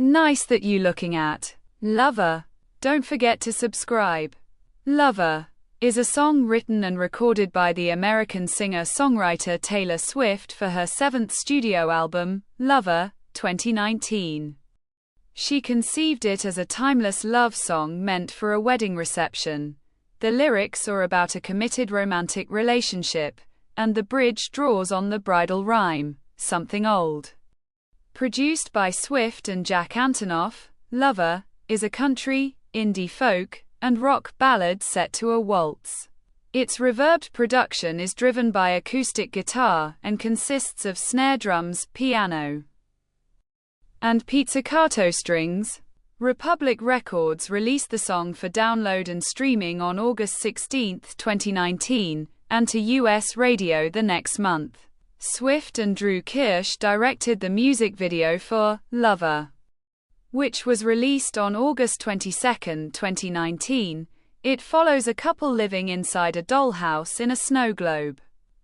Nice that you looking at. Lover. Don't forget to subscribe. Lover is a song written and recorded by the American singer-songwriter Taylor Swift for her seventh studio album, Lover, 2019. She conceived it as a timeless love song meant for a wedding reception. The lyrics are about a committed romantic relationship, and the bridge draws on the bridal rhyme, something old. Produced by Swift and Jack Antonoff, Lover is a country, indie folk, and rock ballad set to a waltz. Its reverbed production is driven by acoustic guitar and consists of snare drums, piano, and pizzicato strings. Republic Records released the song for download and streaming on August 16, 2019, and to US radio the next month. Swift and Drew Kirsch directed the music video for Lover, which was released on August 22, 2019. It follows a couple living inside a dollhouse in a snow globe.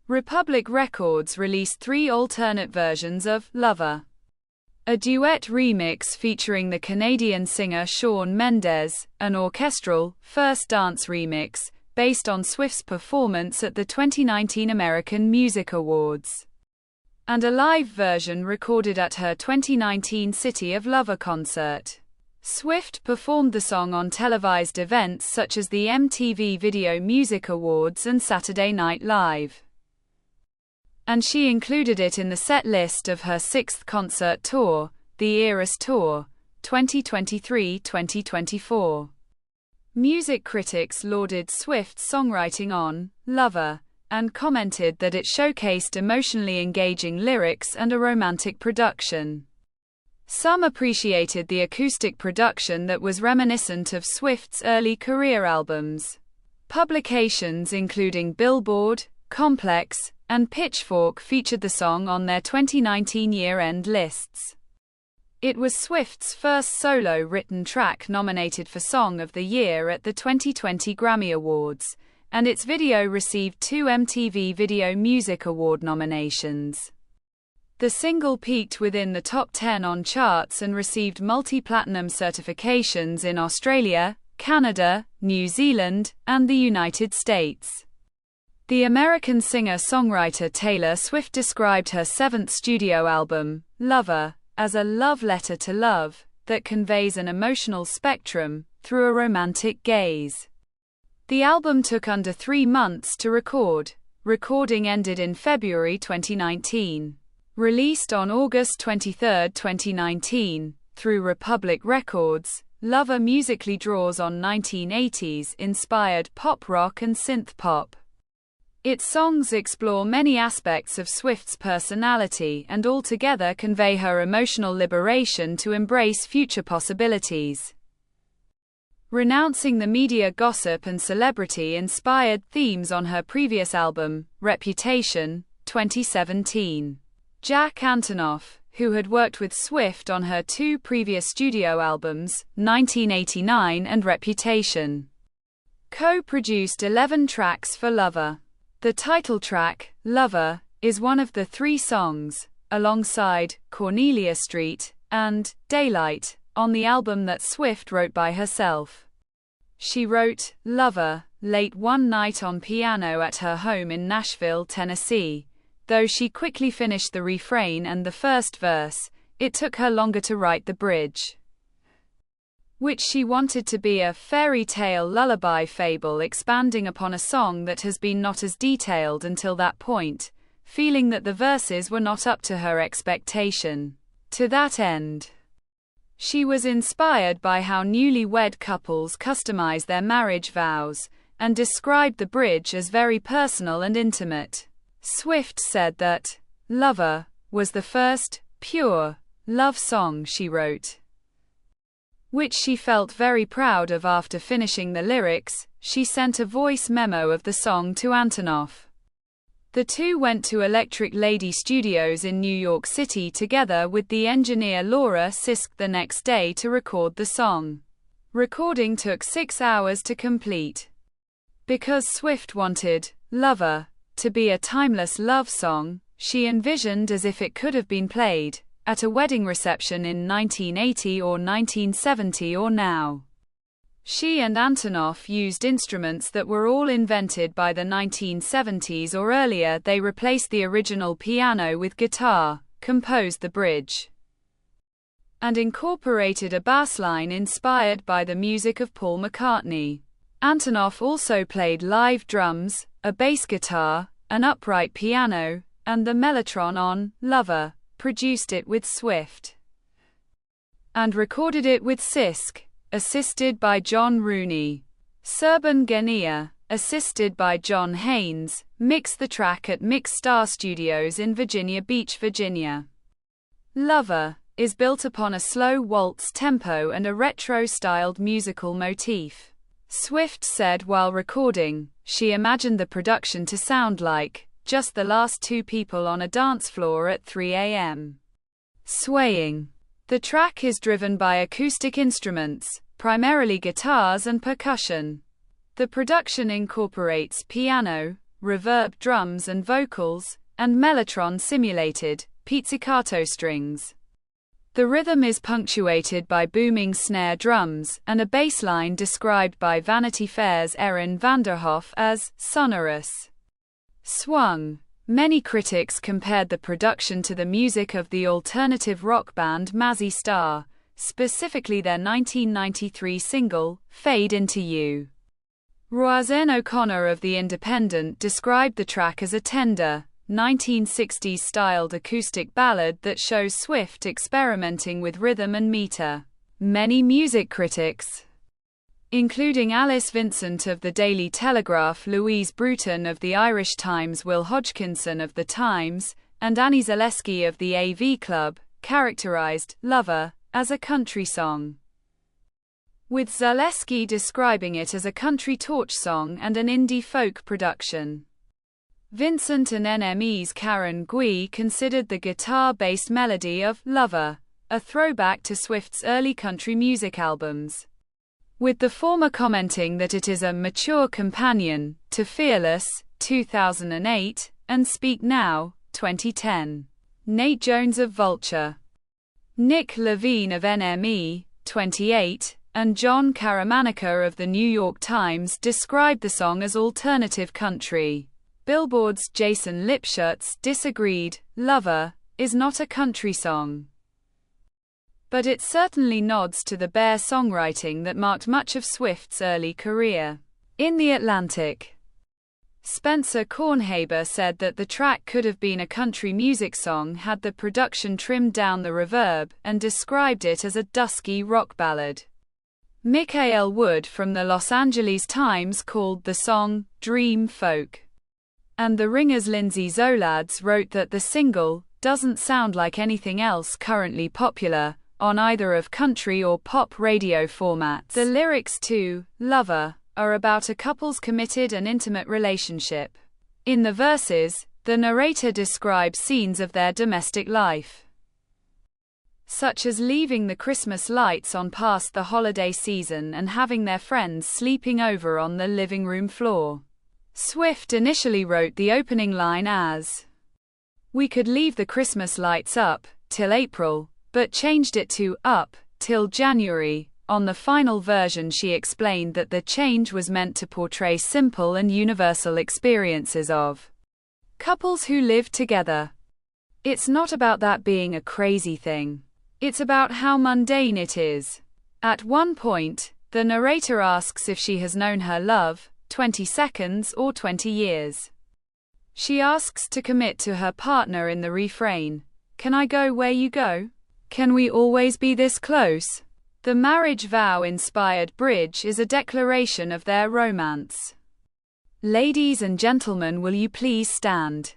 Republic Records released 3 alternate versions of Lover: a duet remix featuring the Canadian singer Shawn Mendes, an orchestral, first dance remix, based on Swift's performance at the 2019 American Music Awards, and a live version recorded at her 2019 City of Lover concert. Swift performed the song on televised events such as the MTV Video Music Awards and Saturday Night Live, and she included it in the set list of her 6th concert tour, the Eras Tour, 2023-2024. Music critics lauded Swift's songwriting on Lover, and commented that it showcased emotionally engaging lyrics and a romantic production. Some appreciated the acoustic production that was reminiscent of Swift's early career albums. Publications including Billboard, Complex, and Pitchfork featured the song on their 2019 year-end lists. It was Swift's first solo-written track nominated for Song of the Year at the 2020 Grammy Awards, and its video received 2 MTV Video Music Award nominations. The single peaked within the top 10 on charts and received multi-platinum certifications in Australia, Canada, New Zealand, and the United States. The American singer-songwriter Taylor Swift described her 7th studio album, Lover, as a love letter to love that conveys an emotional spectrum through a romantic gaze. The album took under 3 months to record. Recording ended in February 2019. Released on August 23, 2019, through Republic Records, Lover musically draws on 1980s-inspired pop rock and synth pop. Its songs explore many aspects of Swift's personality and altogether convey her emotional liberation to embrace future possibilities. Renouncing the media gossip and celebrity-inspired themes on her previous album, Reputation, 2017. Jack Antonoff, who had worked with Swift on her 2 previous studio albums, 1989 and Reputation, co-produced 11 tracks for Lover. The title track, Lover, is one of the 3 songs, alongside Cornelia Street and Daylight, on the album that Swift wrote by herself. She wrote Lover late one night on piano at her home in Nashville, Tennessee. Though she quickly finished the refrain and the first verse, it took her longer to write the bridge, which she wanted to be a fairy tale lullaby fable expanding upon a song that has been not as detailed until that point, feeling that the verses were not up to her expectation. To that end, she was inspired by how newlywed couples customize their marriage vows, and described the bridge as very personal and intimate. Swift said that Lover was the first pure love song she wrote, which she felt very proud of. After finishing the lyrics, she sent a voice memo of the song to Antonoff. The two went to Electric Lady Studios in New York City together with the engineer Laura Sisk the next day to record the song. Recording took 6 hours to complete. Because Swift wanted Lover to be a timeless love song, she envisioned as if it could have been played at a wedding reception in 1980 or 1970 or now. She and Antonoff used instruments that were all invented by the 1970s or earlier. They replaced the original piano with guitar, composed the bridge, and incorporated a bassline inspired by the music of Paul McCartney. Antonoff also played live drums, a bass guitar, an upright piano, and the mellotron on Lover, produced it with Swift, and recorded it with Sisk, assisted by John Rooney. Serban Genia, assisted by John Haynes, mixed the track at Mix Star Studios in Virginia Beach, Virginia. Lover is built upon a slow waltz tempo and a retro-styled musical motif. Swift said while recording, she imagined the production to sound like just the last two people on a dance floor at 3 a.m. swaying. The track is driven by acoustic instruments, primarily guitars and percussion. The production incorporates piano, reverb drums and vocals, and mellotron-simulated pizzicato strings. The rhythm is punctuated by booming snare drums, and a bass line described by Vanity Fair's Erin Vanderhoff as sonorous swung. Many critics compared the production to the music of the alternative rock band Mazzy Star, specifically their 1993 single, Fade Into You. Roisin O'Connor of The Independent described the track as a tender, 1960s-styled acoustic ballad that shows Swift experimenting with rhythm and meter. Many music critics, including Alice Vincent of the Daily Telegraph, Louise Bruton of the Irish Times, Will Hodgkinson of the Times, and Annie Zaleski of the AV Club, characterized Lover as a country song, with Zaleski describing it as a country torch song and an indie folk production. Vincent and NME's Karen Gui considered the guitar-based melody of Lover a throwback to Swift's early country music albums, with the former commenting that it is a mature companion to Fearless, 2008, and Speak Now, 2010. Nate Jones of Vulture, Nick Levine of NME, 28, and John Caramanica of the New York Times described the song as alternative country. Billboard's Jason Lipschutz disagreed. Lover is not a country song, but it certainly nods to the bare songwriting that marked much of Swift's early career. In The Atlantic, Spencer Kornhaber said that the track could have been a country music song had the production trimmed down the reverb, and described it as a dusky rock ballad. Michael Wood from the Los Angeles Times called the song dream folk, and The Ringer's Lindsay Zoladz wrote that the single doesn't sound like anything else currently popular on either of country or pop radio formats. The lyrics to Lover are about a couple's committed and intimate relationship. In the verses, the narrator describes scenes of their domestic life, such as leaving the Christmas lights on past the holiday season and having their friends sleeping over on the living room floor. Swift initially wrote the opening line as, "We could leave the Christmas lights up till April," but changed it to "up till January." On the final version, she explained that the change was meant to portray simple and universal experiences of couples who live together. It's not about that being a crazy thing. It's about how mundane it is. At one point, the narrator asks if she has known her love 20 seconds or 20 years. She asks to commit to her partner in the refrain, "Can I go where you go? Can we always be this close?" The marriage vow-inspired bridge is a declaration of their romance. "Ladies and gentlemen, will you please stand?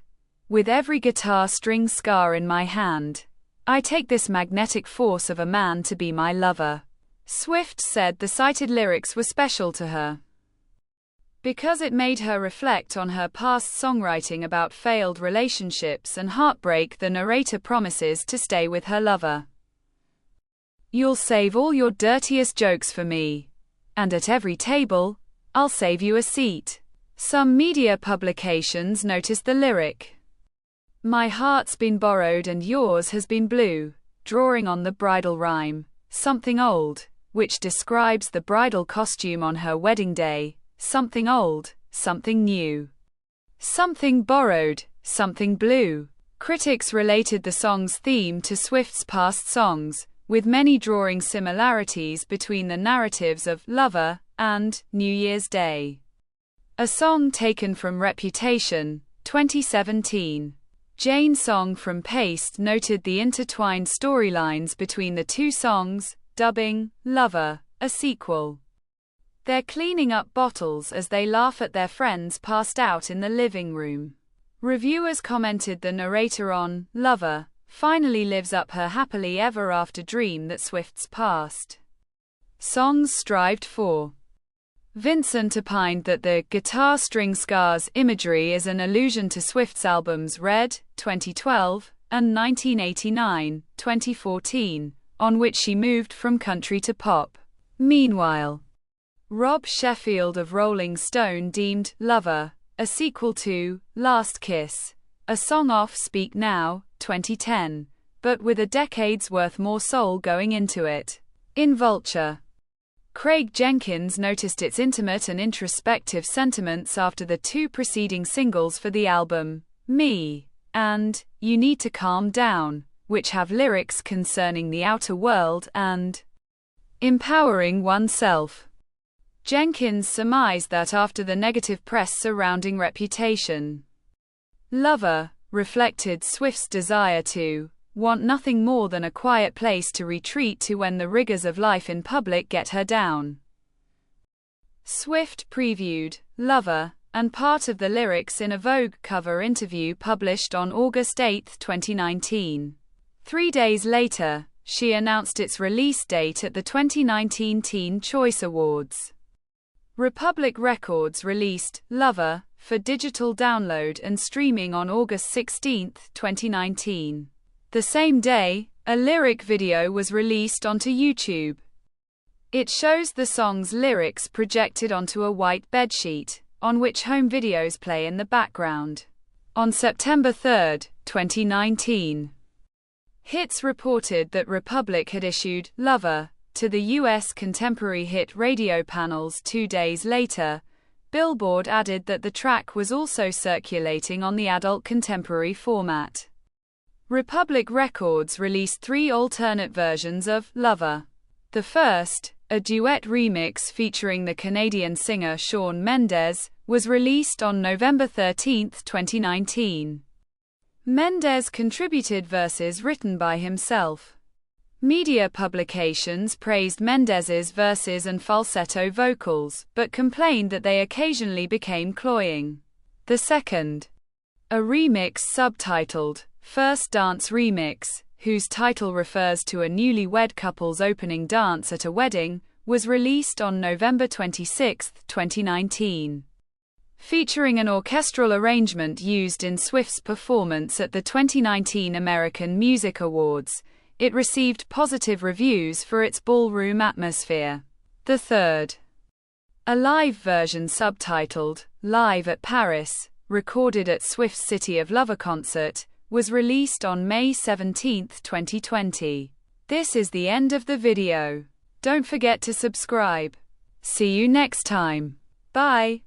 With every guitar string scar in my hand, I take this magnetic force of a man to be my lover." Swift said the cited lyrics were special to her because it made her reflect on her past songwriting about failed relationships and heartbreak. The narrator promises to stay with her lover. "You'll save all your dirtiest jokes for me. And at every table, I'll save you a seat." Some media publications noticed the lyric, "My heart's been borrowed and yours has been blue," drawing on the bridal rhyme, something old, which describes the bridal costume on her wedding day, something old, something new. Something borrowed, something blue. Critics related the song's theme to Swift's past songs, with many drawing similarities between the narratives of Lover and New Year's Day. A song taken from Reputation, 2017. Jane Song from Paste noted the intertwined storylines between the two songs, dubbing Lover a sequel. They're cleaning up bottles as they laugh at their friends passed out in the living room. Reviewers commented the narrator on Lover finally lives up her happily ever after dream that Swift's past songs strived for. Vincent opined that the guitar string scars imagery is an allusion to Swift's albums Red, 2012, and 1989, 2014, on which she moved from country to pop. Meanwhile, Rob Sheffield of Rolling Stone deemed Lover a sequel to Last Kiss, a song off Speak Now, 2010, but with a decade's worth more soul going into it. In Vulture, Craig Jenkins noticed its intimate and introspective sentiments after the two preceding singles for the album, Me and You Need to Calm Down, which have lyrics concerning the outer world and empowering oneself. Jenkins surmised that after the negative press surrounding Reputation, Lover reflected Swift's desire to want nothing more than a quiet place to retreat to when the rigors of life in public get her down. Swift previewed Lover and part of the lyrics in a Vogue cover interview published on August 8, 2019. 3 days later, she announced its release date at the 2019 Teen Choice Awards. Republic Records released Lover for digital download and streaming on August 16, 2019. The same day, a lyric video was released onto YouTube. It shows the song's lyrics projected onto a white bedsheet, on which home videos play in the background. On September 3, 2019, Hits reported that Republic had issued Lover to the U.S. contemporary hit radio panels 2 days later. Billboard added that the track was also circulating on the adult contemporary format. Republic Records released 3 alternate versions of Lover. The first, a duet remix featuring the Canadian singer Shawn Mendes, was released on November 13, 2019. Mendes contributed verses written by himself. Media publications praised Mendes's verses and falsetto vocals, but complained that they occasionally became cloying. The second, a remix subtitled First Dance Remix, whose title refers to a newlywed couple's opening dance at a wedding, was released on November 26, 2019. Featuring an orchestral arrangement used in Swift's performance at the 2019 American Music Awards, it received positive reviews for its ballroom atmosphere. The third, a live version subtitled Live at Paris, recorded at Swift's City of Lover concert, was released on May 17, 2020. This is the end of the video. Don't forget to subscribe. See you next time. Bye.